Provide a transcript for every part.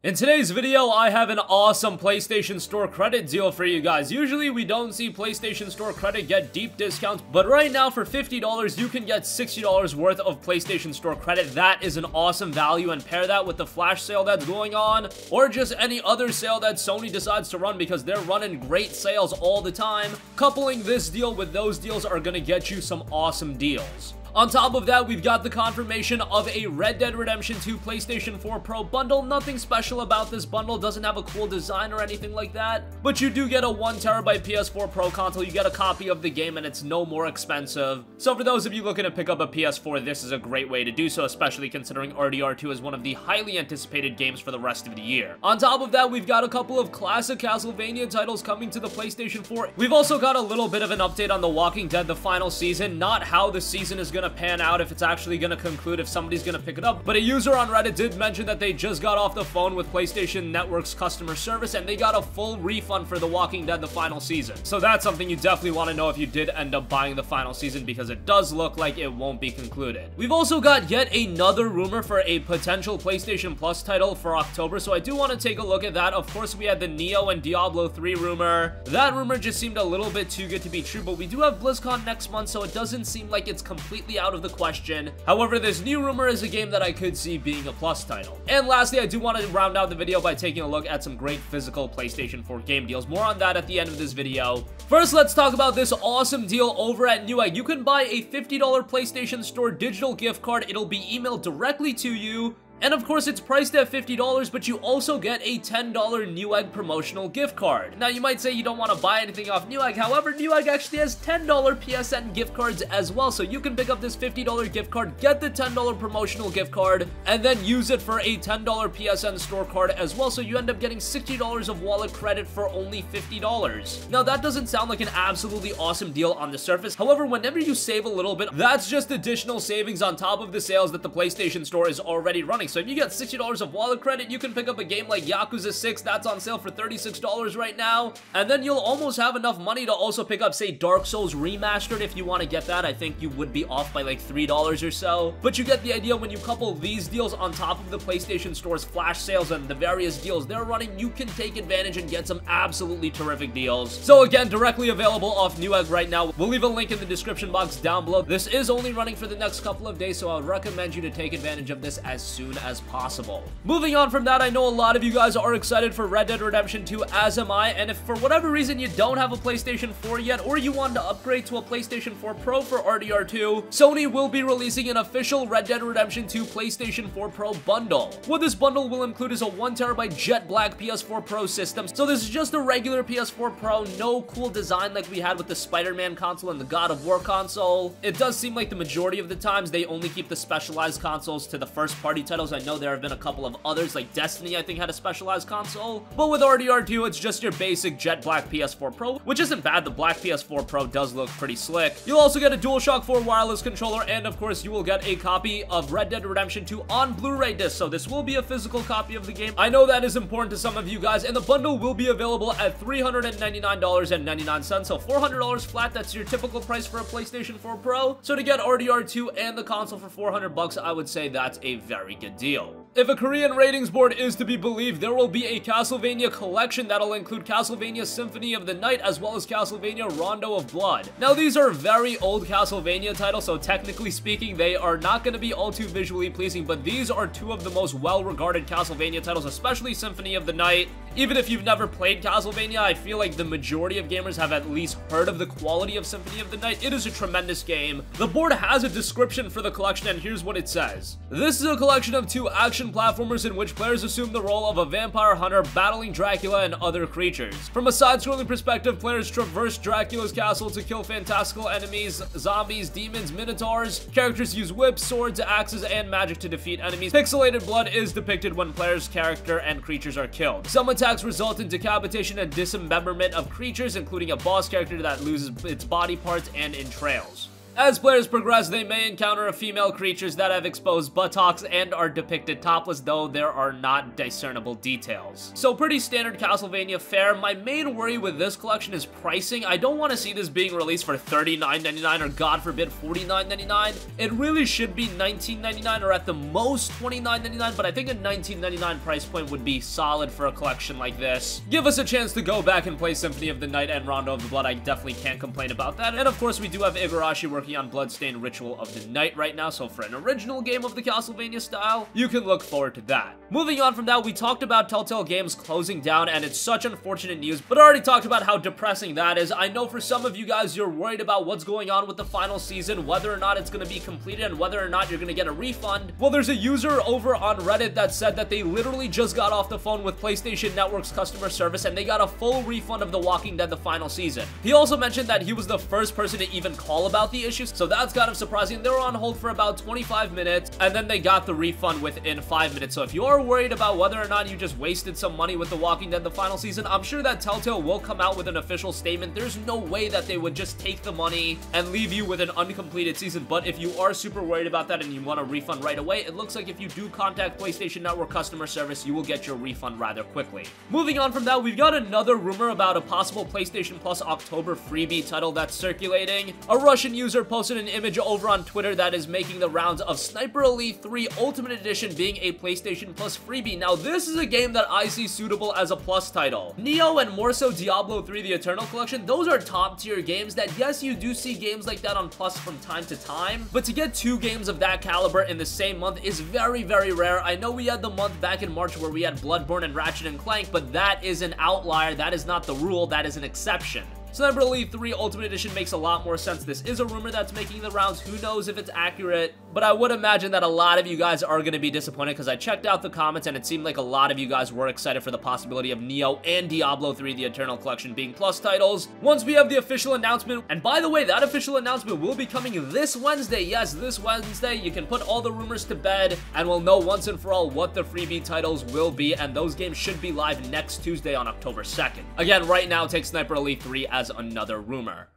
In today's video, I have an awesome PlayStation Store credit deal for you guys. Usually, we don't see PlayStation Store credit get deep discounts, but right now for $50, you can get $60 worth of PlayStation Store credit. That is an awesome value, and pair that with the flash sale that's going on, or just any other sale that Sony decides to run because they're running great sales all the time. Coupling this deal with those deals are gonna get you some awesome deals. On top of that, we've got the confirmation of a Red Dead Redemption 2 PlayStation 4 Pro bundle. Nothing special about this bundle, doesn't have a cool design or anything like that, but you do get a 1TB PS4 Pro console, you get a copy of the game, and it's no more expensive. So for those of you looking to pick up a PS4, this is a great way to do so, especially considering RDR2 is one of the highly anticipated games for the rest of the year. On top of that, we've got a couple of classic Castlevania titles coming to the PlayStation 4. We've also got a little bit of an update on The Walking Dead, the final season, not how the season is gonna pan out, if it's actually gonna conclude, if somebody's gonna pick it up, but a user on Reddit did mention that they just got off the phone with PlayStation Network's customer service and they got a full refund for The Walking Dead, the final season. So that's something you definitely want to know if you did end up buying the final season, because it does look like it won't be concluded. We've also got yet another rumor for a potential PlayStation Plus title for October, so I do want to take a look at that. Of course, we had the Neo and Diablo 3 rumor. That rumor just seemed a little bit too good to be true, but we do have BlizzCon next month, so it doesn't seem like it's completely out of the question. However, this new rumor is a game that I could see being a Plus title. And lastly, I do want to round out the video by taking a look at some great physical PlayStation 4 game deals. More on that at the end of this video. First, let's talk about this awesome deal over at Newegg. You can buy a $50 PlayStation Store digital gift card. It'll be emailed directly to you. And of course, it's priced at $50, but you also get a $10 Newegg promotional gift card. Now, you might say you don't want to buy anything off Newegg. However, Newegg actually has $10 PSN gift cards as well, so you can pick up this $50 gift card, get the $10 promotional gift card, and then use it for a $10 PSN store card as well, so you end up getting $60 of wallet credit for only $50. Now, that doesn't sound like an absolutely awesome deal on the surface. However, whenever you save a little bit, that's just additional savings on top of the sales that the PlayStation Store is already running. So if you get $60 of wallet credit, you can pick up a game like Yakuza 6, that's on sale for $36 right now, and then you'll almost have enough money to also pick up, say, Dark Souls Remastered if you want to get that. I think you would be off by like $3 or so, but you get the idea. When you couple these deals on top of the PlayStation Store's flash sales and the various deals they're running, you can take advantage and get some absolutely terrific deals. So again, directly available off Newegg right now. We'll leave a link in the description box down below. This is only running for the next couple of days, so I would recommend you to take advantage of this as soon as possible. Moving on from that, I know a lot of you guys are excited for Red Dead Redemption 2, as am I, and if for whatever reason you don't have a PlayStation 4 yet, or you want to upgrade to a PlayStation 4 Pro for RDR2, Sony will be releasing an official Red Dead Redemption 2 PlayStation 4 Pro bundle. What this bundle will include is a 1TB jet black PS4 Pro system, so this is just a regular PS4 Pro, no cool design like we had with the Spider-Man console and the God of War console. It does seem like the majority of the times they only keep the specialized consoles to the first-party titles. I know there have been a couple of others, like Destiny I think had a specialized console, but with RDR2 it's just your basic jet black PS4 Pro, which isn't bad. The black PS4 Pro does look pretty slick. You'll also get a DualShock 4 wireless controller, and of course you will get a copy of Red Dead Redemption 2 on Blu-ray disc, so this will be a physical copy of the game. I know that is important to some of you guys, and the bundle will be available at $399.99, so $400 flat. That's your typical price for a PlayStation 4 Pro. So to get RDR2 and the console for $400, I would say that's a very good deal. If a Korean ratings board is to be believed, there will be a Castlevania collection that'll include Castlevania Symphony of the Night as well as Castlevania Rondo of Blood. Now, these are very old Castlevania titles, so technically speaking, they are not going to be all too visually pleasing, but these are two of the most well-regarded Castlevania titles, especially Symphony of the Night. Even if you've never played Castlevania, I feel like the majority of gamers have at least heard of the quality of Symphony of the Night. It is a tremendous game. The board has a description for the collection, and here's what it says. This is a collection of two action platformers in which players assume the role of a vampire hunter battling Dracula and other creatures. From a side-scrolling perspective, players traverse Dracula's castle to kill fantastical enemies, zombies, demons, minotaurs. Characters use whips, swords, axes, and magic to defeat enemies. Pixelated blood is depicted when players' character and creatures are killed. Some attacks result in decapitation and dismemberment of creatures, including a boss character that loses its body parts and entrails. As players progress, they may encounter female creatures that have exposed buttocks and are depicted topless, though there are not discernible details. So pretty standard Castlevania fare. My main worry with this collection is pricing. I don't want to see this being released for $39.99 or god forbid $49.99. It really should be $19.99 or at the most $29.99, but I think a $19.99 price point would be solid for a collection like this. Give us a chance to go back and play Symphony of the Night and Rondo of the Blood. I definitely can't complain about that. And of course, we do have Igarashi working on Bloodstained Ritual of the Night right now, so for an original game of the Castlevania style, you can look forward to that. Moving on from that, we talked about Telltale Games closing down, and it's such unfortunate news, but I already talked about how depressing that is. I know for some of you guys, you're worried about what's going on with the final season, whether or not it's going to be completed, and whether or not you're going to get a refund. Well, there's a user over on Reddit that said that they literally just got off the phone with PlayStation Network's customer service, and they got a full refund of The Walking Dead the final season. He also mentioned that he was the first person to even call about the issues, so that's kind of surprising. They were on hold for about 25 minutes, and then they got the refund within 5 minutes. So if you are worried about whether or not you just wasted some money with The Walking Dead the final season, I'm sure that Telltale will come out with an official statement. There's no way that they would just take the money and leave you with an uncompleted season, but if you are super worried about that and you want a refund right away, it looks like if you do contact PlayStation Network customer service, you will get your refund rather quickly. Moving on from that, we've got another rumor about a possible PlayStation Plus October freebie title that's circulating. A Russian user posted an image over on Twitter that is making the rounds of Sniper Elite 3 Ultimate Edition being a PlayStation Plus freebie. Now, this is a game that I see suitable as a Plus title. Neo and more so Diablo 3 The Eternal Collection, those are top tier games that, yes, you do see games like that on Plus from time to time, but to get 2 games of that caliber in the same month is very, very rare. I know we had the month back in March where we had Bloodborne and Ratchet & Clank, but that is an outlier. That is not the rule. That is an exception. Sniper Elite 3 Ultimate Edition makes a lot more sense. This is a rumor that's making the rounds. Who knows if it's accurate, but I would imagine that a lot of you guys are going to be disappointed because I checked out the comments and it seemed like a lot of you guys were excited for the possibility of Neo and Diablo 3 The Eternal Collection being Plus titles. Once we have the official announcement, and by the way, that official announcement will be coming this Wednesday. Yes, this Wednesday. You can put all the rumors to bed and we'll know once and for all what the freebie titles will be, and those games should be live next Tuesday on October 2nd. Again, right now, take Sniper Elite 3 as another rumor.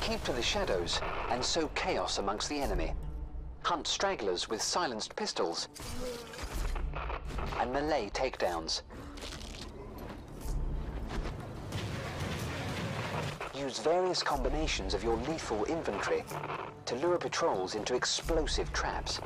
Keep to the shadows and sow chaos amongst the enemy. Hunt stragglers with silenced pistols and melee takedowns. Use various combinations of your lethal inventory to lure patrols into explosive traps.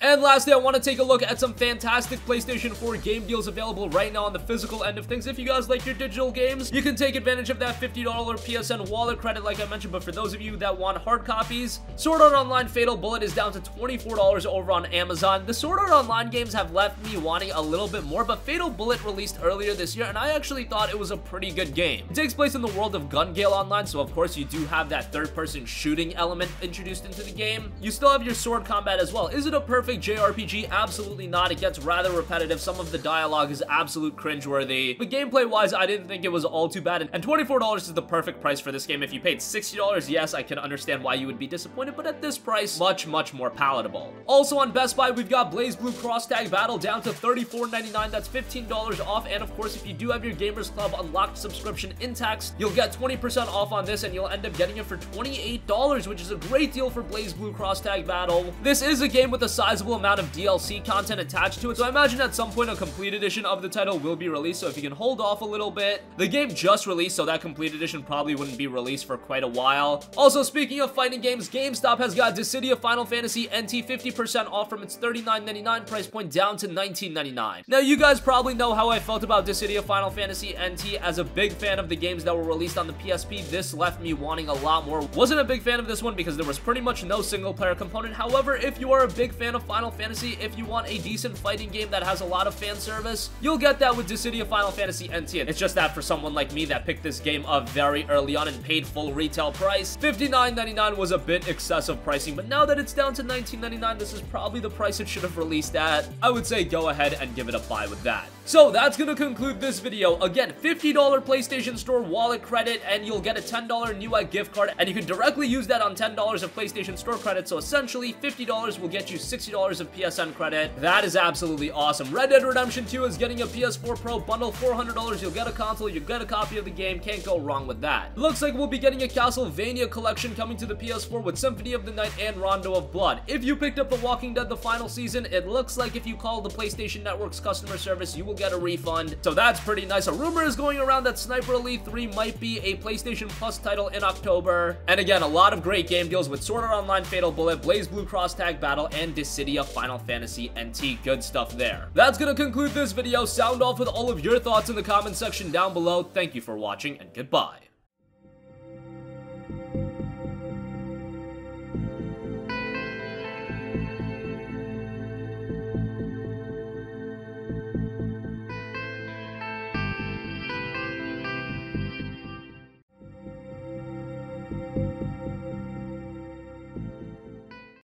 And lastly, I want to take a look at some fantastic PlayStation 4 game deals available right now on the physical end of things. If you guys like your digital games, you can take advantage of that $50 PSN wallet credit like I mentioned, but for those of you that want hard copies, Sword Art Online Fatal Bullet is down to $24 over on Amazon. The Sword Art Online games have left me wanting a little bit more, but Fatal Bullet released earlier this year, and I actually thought it was a pretty good game. It takes place in the world of Gun Gale Online, so of course you do have that third-person shooting element introduced into the game. You still have your sword combat as well. Is it a perfect JRPG? Absolutely not. It gets rather repetitive. Some of the dialogue is absolute cringeworthy, but gameplay-wise, I didn't think it was all too bad, and $24 is the perfect price for this game. If you paid $60, yes, I can understand why you would be disappointed, but at this price, much, much more palatable. Also on Best Buy, we've got BlazBlue Cross Tag Battle down to $34.99. That's $15 off, and of course, if you do have your Gamers Club Unlocked subscription intact, you'll get 20% off on this, and you'll end up getting it for $28, which is a great deal for BlazBlue Cross Tag Battle. This is a game with a sizable amount of DLC content attached to it, so I imagine at some point a complete edition of the title will be released, so if you can hold off a little bit. The game just released, so that complete edition probably wouldn't be released for quite a while. Also, speaking of fighting games, GameStop has got Dissidia Final Fantasy NT 50% off from its $39.99 price point down to $19.99. Now, you guys probably know how I felt about Dissidia Final Fantasy NT. As a big fan of the games that were released on the PSP, this left me wanting a lot more. Wasn't a big fan of this one because there was pretty much no single player component. However, if you are a big fan of Final Fantasy, if you want a decent fighting game that has a lot of fan service, you'll get that with Dissidia Final Fantasy NT. It's just that for someone like me that picked this game up very early on and paid full retail price, $59.99 was a bit excessive pricing, but now that it's down to $19.99, this is probably the price it should have released at. I would say go ahead and give it a buy with that. So that's gonna conclude this video. Again, $50 PlayStation Store wallet credit, and you'll get a $10 Newegg gift card, and you can directly use that on $10 of PlayStation Store credit. So essentially, $50 will get you $60 of PSN credit. That is absolutely awesome. Red Dead Redemption 2 is getting a PS4 Pro bundle, $400. You'll get a console, you'll get a copy of the game. Can't go wrong with that. Looks like we'll be getting a Castlevania collection coming to the PS4 with Symphony of the Night and Rondo of Blood. If you picked up The Walking Dead the final season, it looks like if you call the PlayStation Network's customer service, you will get a refund. So that's pretty nice. A rumor is going around that Sniper Elite 3 might be a PlayStation Plus title in October. And again, a lot of great game deals with Sword Art Online Fatal Bullet, Blaze Blue Cross Tag Battle, and Dissidia Final Fantasy NT. Good stuff there. That's gonna conclude this video. Sound off with all of your thoughts in the comment section down below. Thank you for watching, and goodbye.